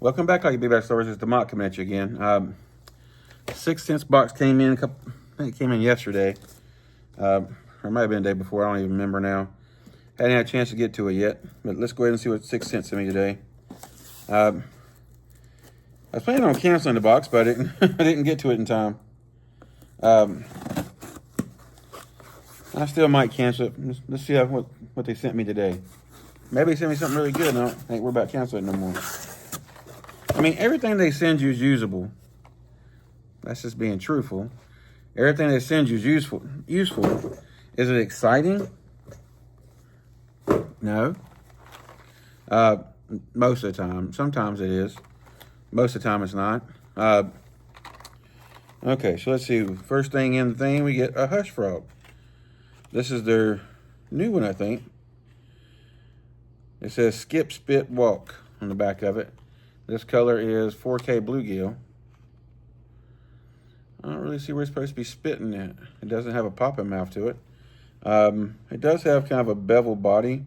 Welcome back, all you big bad stores. It's DeMont coming at you again. 6 cents box came in I think it came in yesterday. Or it might have been the day before. I don't even remember now. Hadn't had a chance to get to it yet. But let's go ahead and see what 6 cents sent me today. I was planning on canceling the box, but I didn't get to it in time. I still might cancel it. Let's see what they sent me today. Maybe they sent me something really good, and I don't think we're about to cancel it no more. I mean, everything they send you is usable. That's just being truthful. Everything they send you is useful. Is it exciting? No. Most of the time. Sometimes it is. Most of the time it's not. Okay, so let's see. First thing in the thing, we get a Hush Frog. This is their new one, I think. It says Skip, Spit, Walk on the back of it. This color is 4K Bluegill. I don't really see where it's supposed to be spitting at. It doesn't have a popping mouth to it. It does have kind of a bevel body.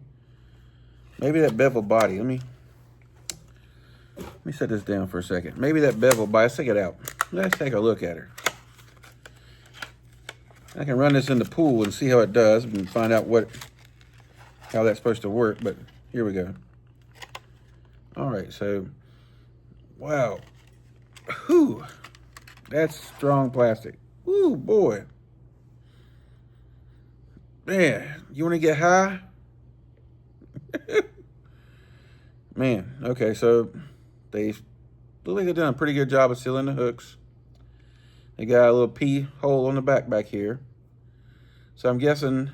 Maybe that bevel body, let me set this down for a second. Maybe that bevel body, let's take it out. Let's take a look at her. I can run this in the pool and see how it does and find out how that's supposed to work, but here we go. All right, so, wow. Whew. That's strong plastic. Ooh, boy. Man, you want to get high? Man, okay, so they look like they've done a pretty good job of sealing the hooks. They got a little P hole on the back here. So I'm guessing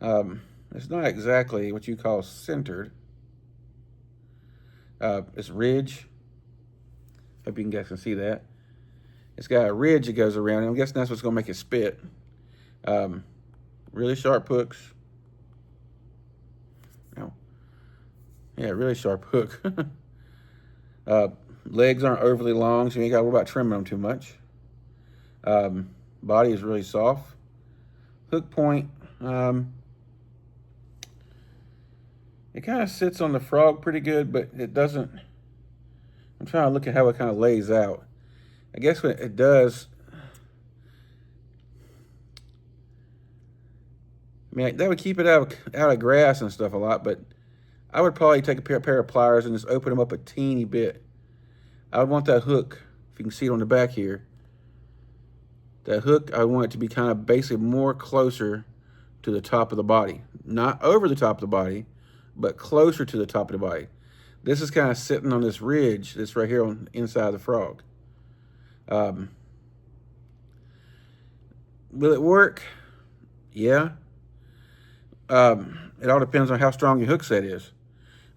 it's not exactly what you call centered. It's ridge. Hope you guys can see that. It's got a ridge that goes around. I'm guessing that's what's going to make it spit. Really sharp hooks. Oh. Yeah, really sharp hook. Legs aren't overly long, so you ain't got to worry about trimming them too much. Body is really soft. Hook point. It kind of sits on the frog pretty good, but it doesn't. I'm trying to look at how it kind of lays out. I guess what it does, I mean, that would keep it out of grass and stuff a lot, but I would probably take a pair of pliers and just open them up a teeny bit. I would want that hook, if you can see it on the back here, that hook, I want it to be kind of basically more closer to the top of the body. Not over the top of the body, but closer to the top of the body. This is kind of sitting on this ridge that's right here on inside the frog. Will it work? Yeah. It all depends on how strong your hook set is.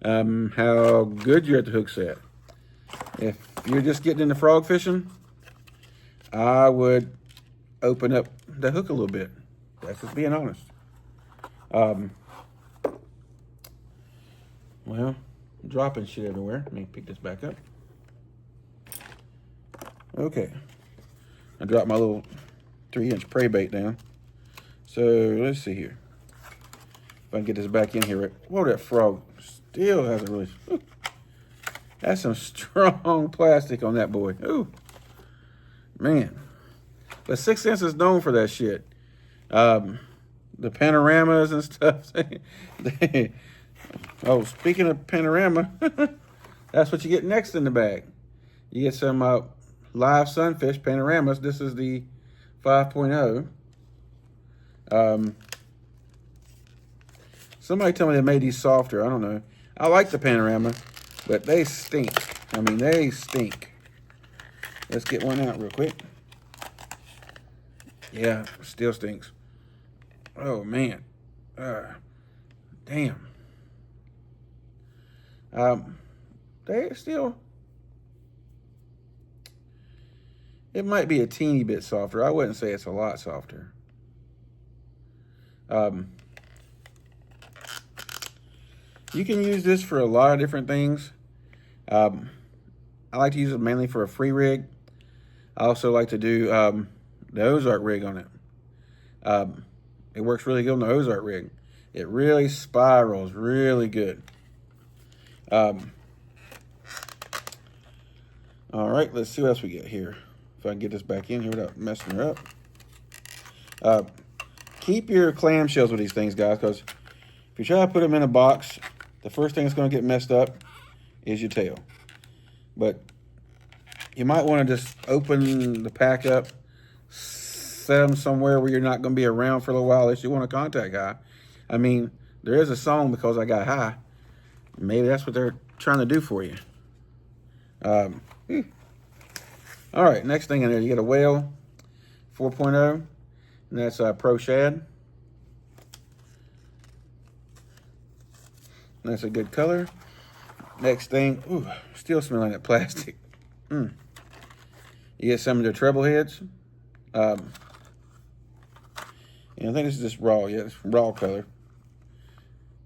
How good you're at the hook set. If you're just getting into frog fishing, I would open up the hook a little bit. That's just being honest. Well, I'm dropping shit everywhere. Let me pick this back up. Okay. I dropped my little 3-inch prey bait down. So let's see here. If I can get this back in here. Whoa, that frog still has a really... Ooh, that's some strong plastic on that boy. Ooh, man. But 6 cents is known for that shit. The panoramas and stuff. Oh, speaking of panorama, that's what you get next in the bag. You get some live sunfish panoramas. This is the 5.0. Somebody told me they made these softer. I don't know. I like the panorama, but they stink. I mean, they stink. Let's get one out real quick. Yeah, still stinks. Oh, man. Damn. They still... It might be a teeny bit softer. I wouldn't say it's a lot softer. You can use this for a lot of different things. I like to use it mainly for a free rig. I also like to do the Ozark rig on it. It works really good on the Ozark rig. It really spirals really good. All right, let's see what else we get here. If I can get this back in here without messing her up. Keep your clamshells with these things, guys, because if you try to put them in a box, the first thing that's going to get messed up is your tail. But you might want to just open the pack up, set them somewhere where you're not going to be around for a little while unless you want to contact high. I mean, there is a song, Because I Got High. Maybe that's what they're trying to do for you. All right, next thing in there, you get a whale 4.0, and that's Pro Shad. That's a good color. Next thing, ooh, still smelling that plastic. You get some of their treble heads. And I think this is just raw. Yeah, it's raw color.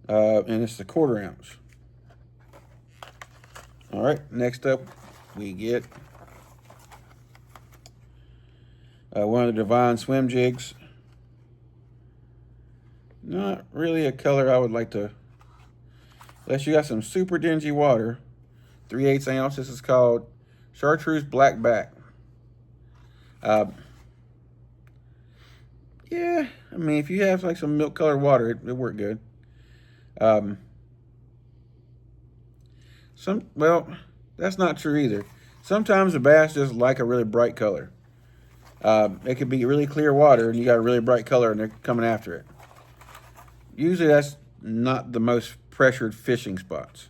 And it's the 1/4 ounce. All right, next up we get one of the Divine Swim Jigs. Not really a color I would like to, unless you got some super dingy water. 3/8 ounce. This is called Chartreuse Black Back. Yeah, I mean, if you have like some milk colored water, it work good. Well, that's not true either. Sometimes the bass just like a really bright color. It could be really clear water and you got a really bright color and they're coming after it. Usually that's not the most pressured fishing spots.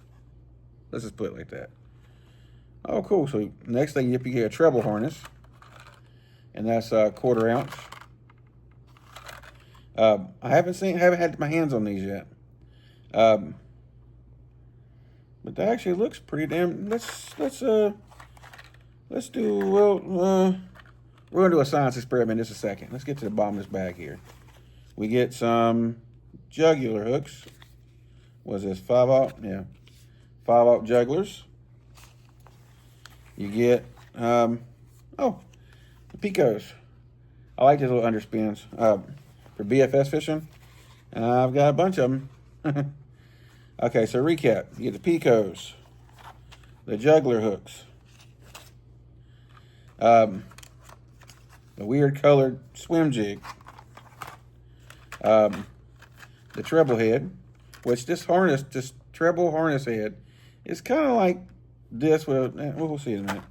Let's just put it like that. Oh, cool. So next thing you get a treble harness, and that's a 1/4 ounce. I haven't had my hands on these yet. But that actually looks pretty damn. Let's do, well, we're gonna do a science experiment in just a second. Let's get to the bottom of this bag here. We get some jugular hooks. What is this, 5/0? Yeah, 5/0 jugglers. You get, the Picos. I like these little underspins for BFS fishing. I've got a bunch of them. Okay, so recap. You get the Picos, the juggler hooks, the weird colored swim jig, the treble head, which this treble harness head is kind of like this with, we'll see in a minute.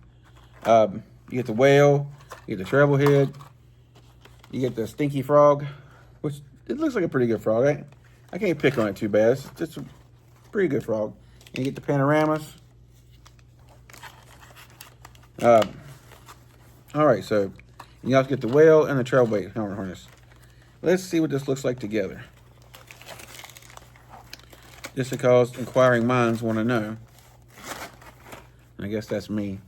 You get the whale, you get the treble head, you get the stinky frog, which it looks like a pretty good frog. I can't pick on it too bad. It's just a pretty good frog. And you get the panoramas. All right, so you also get the whale and the treble bait harness. Let's see what this looks like together. Just because inquiring minds want to know. I guess that's me.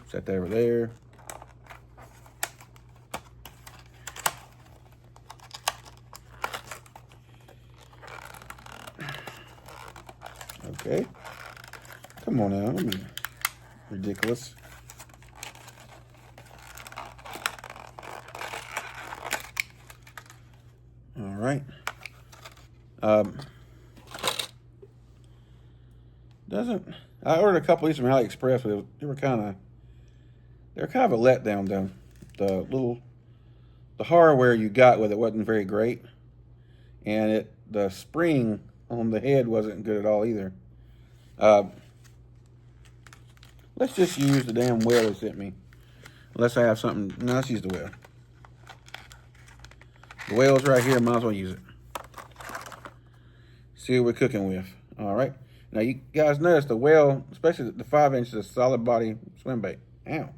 Set that over there. Okay. Come on now. Don't be ridiculous. All right. I ordered a couple of these from AliExpress, but they were kind of a letdown though. The hardware you got with it wasn't very great, and the spring on the head wasn't good at all either. Let's just use the damn whale they sent me. Unless I have something. No, let's use the whale. The whale's right here. Might as well use it. See what we're cooking with. All right. Now, you guys notice the whale, especially the 5-inch, is a solid body swim bait. Ow.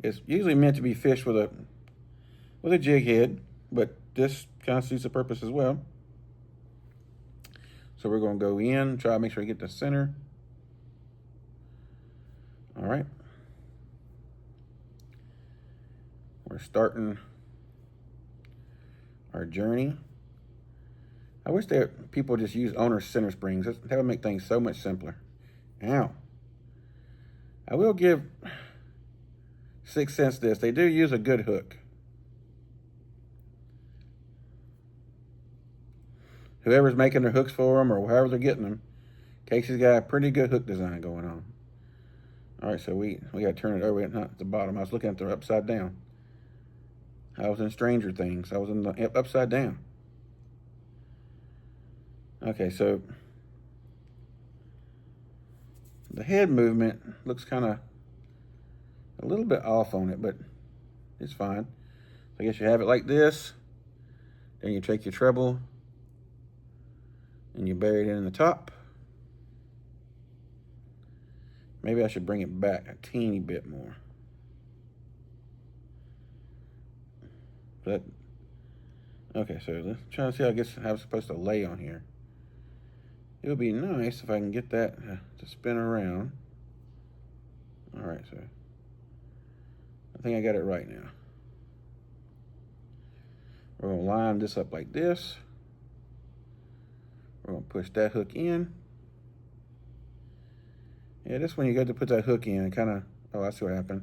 It's usually meant to be fished with a jig head, but this kind of suits the purpose as well. So we're going to go in, try to make sure we get the center. All right. We're starting our journey. I wish that people just use owner center springs. That would make things so much simpler. Ow. I will give 6 cents this. They do use a good hook. Whoever's making their hooks for them or however they're getting them, Casey's got a pretty good hook design going on. All right, so we got to turn it over, not at the bottom. I was looking at the upside down. I was in Stranger Things. I was in the upside down. Okay, so the head movement looks kind of a little bit off on it, but it's fine. So I guess you have it like this. Then you take your treble and you bury it in the top. Maybe I should bring it back a teeny bit more. But okay, so let's try to see how it's supposed to lay on here. It would be nice if I can get that to spin around. All right, so I think I got it right now. We're gonna line this up like this. We're gonna push that hook in. Yeah, this one you got to put that hook in. Kind of. Oh, I see what happened.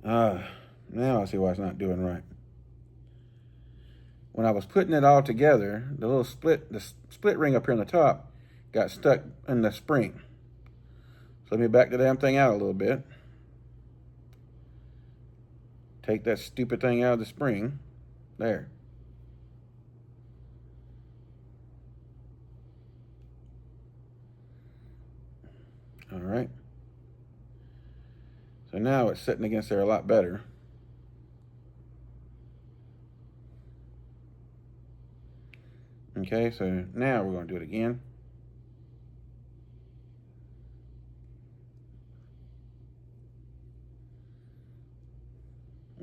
Now I see why it's not doing right. When I was putting it all together, the split ring up here on the top got stuck in the spring. So let me back the damn thing out a little bit. Take that stupid thing out of the spring. There. All right. So now it's sitting against there a lot better. Okay, so now we're going to do it again.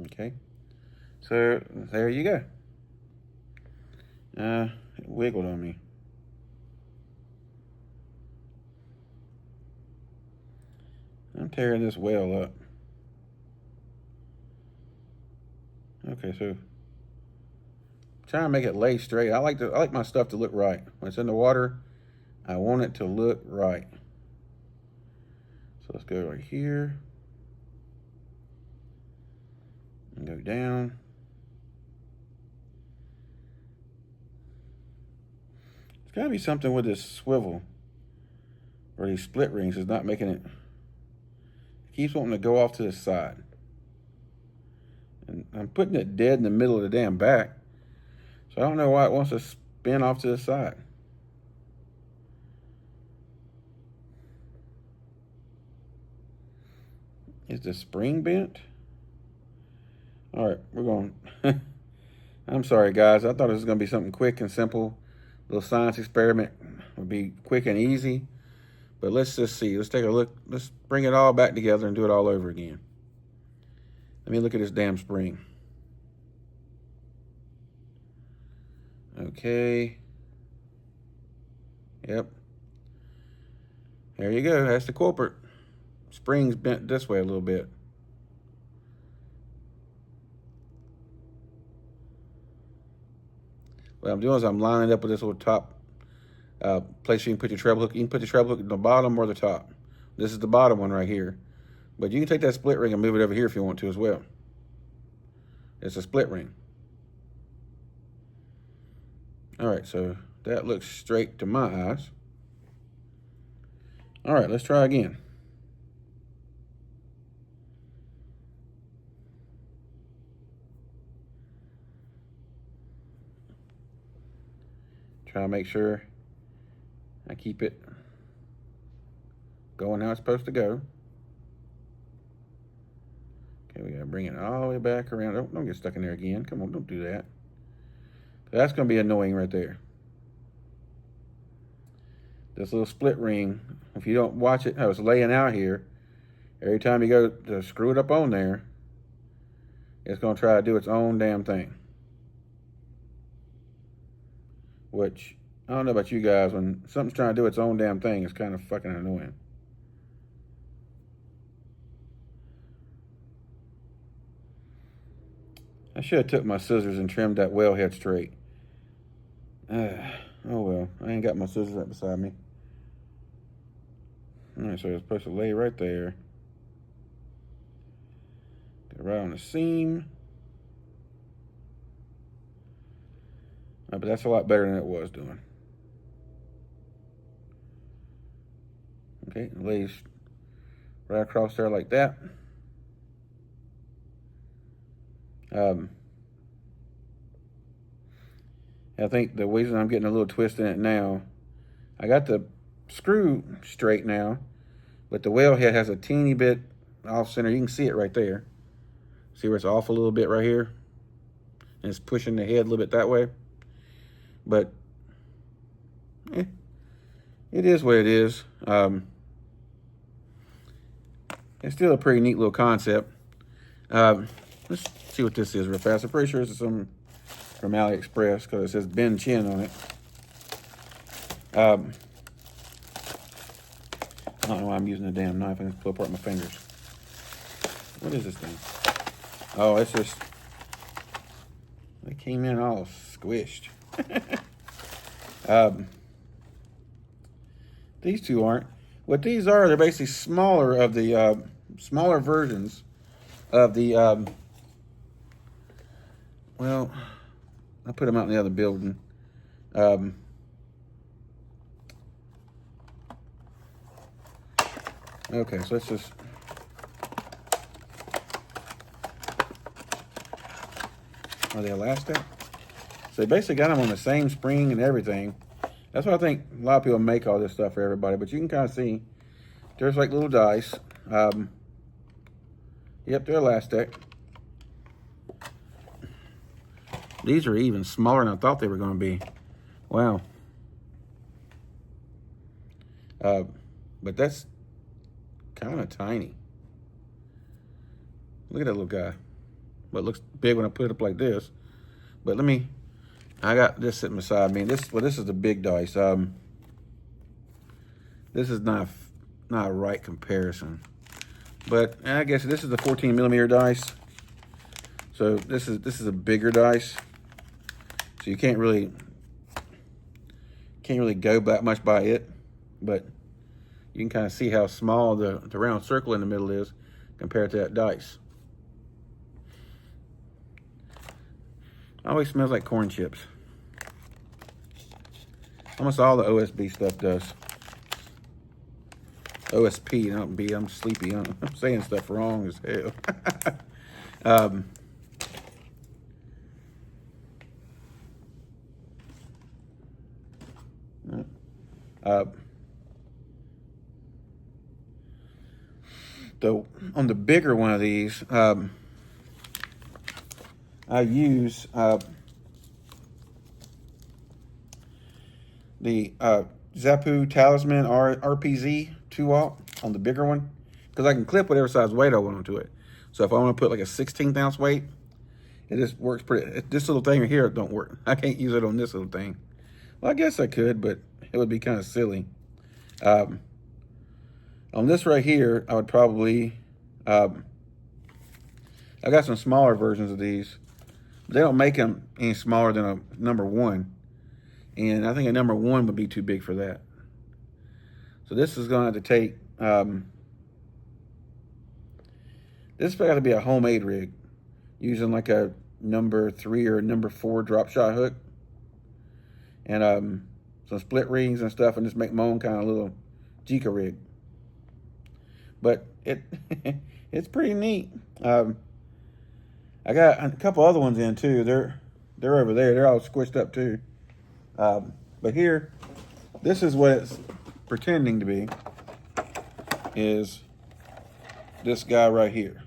Okay, so there you go. It wiggled on me. I'm tearing this whale up. Okay, so trying to make it lay straight. I like my stuff to look right. When it's in the water, I want it to look right. So let's go right here and go down. It's got to be something with this swivel or these split rings is not making it. It keeps wanting to go off to the side. And I'm putting it dead in the middle of the damn back. So I don't know why it wants to spin off to the side. Is the spring bent? All right, we're going. I'm sorry, guys. I thought it was going to be something quick and simple. A little science experiment would be quick and easy. But let's just see. Let's take a look. Let's bring it all back together and do it all over again. Let me look at this damn spring. Okay. Yep. There you go. That's the culprit. Spring's bent this way a little bit. What I'm doing is I'm lining it up with this little top place you can put your treble hook. You can put your treble hook at the bottom or the top. This is the bottom one right here. But you can take that split ring and move it over here if you want to as well. It's a split ring. All right, so that looks straight to my eyes. All right, let's try again. Try to make sure I keep it going how it's supposed to go. Okay, we gotta bring it all the way back around. Don't get stuck in there again. Come on, don't do that. That's gonna be annoying right there. This little split ring, if you don't watch it, how it's laying out here, every time you go to screw it up on there, it's gonna try to do its own damn thing. Which, I don't know about you guys, when something's trying to do its own damn thing, it's kind of fucking annoying. I should have took my scissors and trimmed that whale head straight. Oh well, I ain't got my scissors right beside me. All right, so it's supposed to lay right there. Go right on the seam. But that's a lot better than it was doing. Okay, it lays right across there like that. I think the reason I'm getting a little twist in it now, I got the screw straight now, but the weld head has a teeny bit off center. You can see it right there. See where it's off a little bit right here? And it's pushing the head a little bit that way. But it is what it is. It's still a pretty neat little concept. Let's see what this is real fast. I'm pretty sure this is some from AliExpress because it says Ben Chin on it. I don't know why I'm using a damn knife. I can pull apart my fingers. What is this thing? Oh, it's just, it came in all squished. These two aren't. What these are, they're basically smaller of the, smaller versions of the, well, I put them out in the other building. Okay, so let's just, are they elastic? So they basically got them on the same spring and everything. That's why I think a lot of people make all this stuff for everybody, but you can kind of see there's like little dice. Yep, they're elastic. These are even smaller than I thought they were going to be. Wow. But that's kind of tiny. Look at that little guy. But it looks big when I put it up like this. But I got this sitting beside me. This is the big dice. This is not a right comparison. But I guess this is the 14 millimeter dice. So this is a bigger dice. So you can't really go that much by it. But you can kind of see how small the round circle in the middle is compared to that dice. Always smells like corn chips. Almost all the OSB stuff does. OSP, not B. I'm sleepy. I'm saying stuff wrong as hell. On the bigger one of these, I use the Zappu Talisman RPZ 2-aught on the bigger one, because I can clip whatever size weight I want onto it. So if I want to put like a 16th ounce weight, it just works pretty. This little thing right here don't work. I can't use it on this little thing. Well, I guess I could, but it would be kind of silly. On this right here, I would probably, I've got some smaller versions of these. They don't make them any smaller than a number 1. And I think a number 1 would be too big for that. So this is going to have to take, this is got to be a homemade rig using like a number 3 or number 4 drop shot hook. And some split rings and stuff, and just make my own kind of little Jika rig. But it's pretty neat. I got a couple other ones in too. They're over there. They're all squished up too. But here, this is what it's pretending to be. Is this guy right here?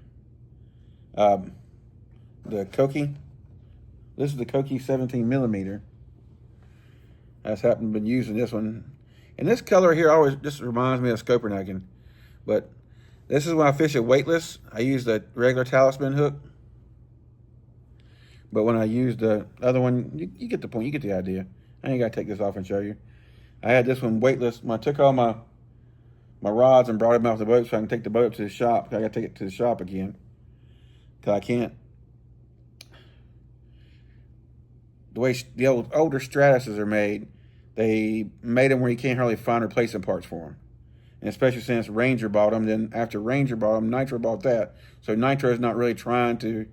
The Koki. This is the Koki 17 millimeter. I just happen to been using this one, and this color here always just reminds me of Scopernaken. But this is when I fish it weightless. I use the regular Talisman hook. But when I use the other one, you get the point. You get the idea. I ain't got to take this off and show you. I had this one weightless. When I took all my rods and brought them off the boat so I can take the boat up to the shop. I got to take it to the shop again. Because I can't. The way the older Stratuses are made, they made them where you can't hardly find replacement parts for them. And especially since Ranger bought them, then after Ranger bought them, Nitro bought that. So Nitro is not really trying to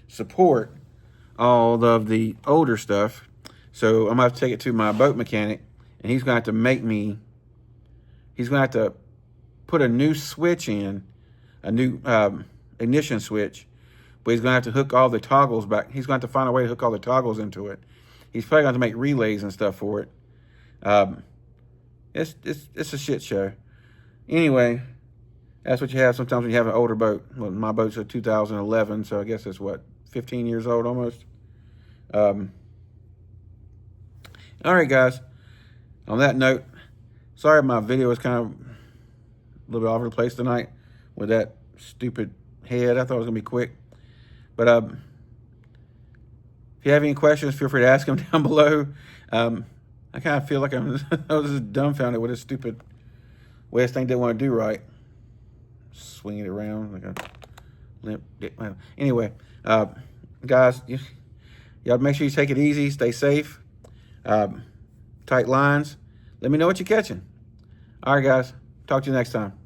support all of the older stuff. So I'm going to have to take it to my boat mechanic, and he's going to have to make me, he's going to have to put a new switch in, a new ignition switch, but he's going to have to hook all the toggles back. He's going to have to find a way to hook all the toggles into it. He's probably going to make relays and stuff for it. It's a shit show. Anyway, that's what you have sometimes when you have an older boat. Well, my boat's a 2011, so I guess it's what, 15 years old almost. All right, guys. On that note, sorry my video was kind of a little bit all over the place tonight with that stupid head. I thought it was going to be quick. But if you have any questions, feel free to ask them down below. I kind of feel like I was just dumbfounded with this stupid way this thing didn't want to do right. Swinging it around like a limp dick. Anyway, guys, y'all make sure you take it easy, stay safe, tight lines. Let me know what you're catching. All right, guys. Talk to you next time.